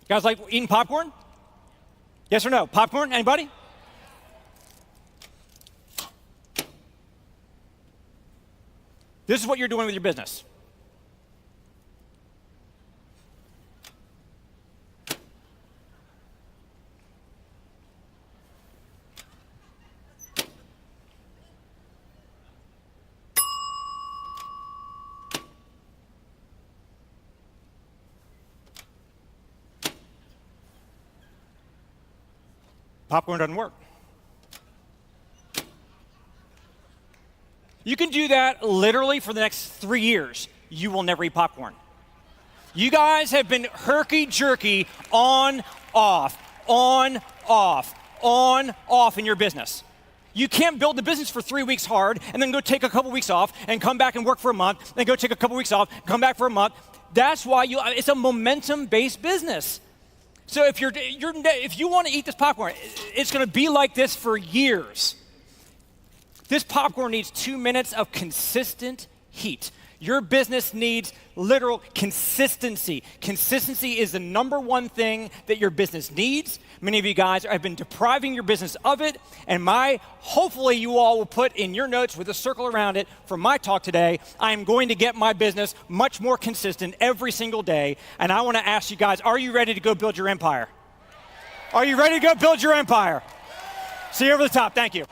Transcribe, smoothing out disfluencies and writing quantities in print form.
Guys like eating popcorn? Yes or no? Popcorn, anybody? This is what you're doing with your business. Popcorn doesn't work. You can do that literally for the next 3 years. You will never eat popcorn. You guys have been herky-jerky on, off, on, off, on, off in your business. You can't build the business for 3 weeks hard and then go take a couple weeks off and come back and work for a month, then go take a couple weeks off, come back for a month. That's why it's a momentum-based business. So if you want to eat this popcorn, it's going to be like this for years. This popcorn needs 2 minutes of consistent heat. Your business needs literal consistency. Consistency is the number one thing that your business needs. Many of you guys have been depriving your business of it, and hopefully you all will put in your notes with a circle around it for my talk today, I am going to get my business much more consistent every single day, and I want to ask you guys, are you ready to go build your empire? Are you ready to go build your empire? See you over the top. Thank you.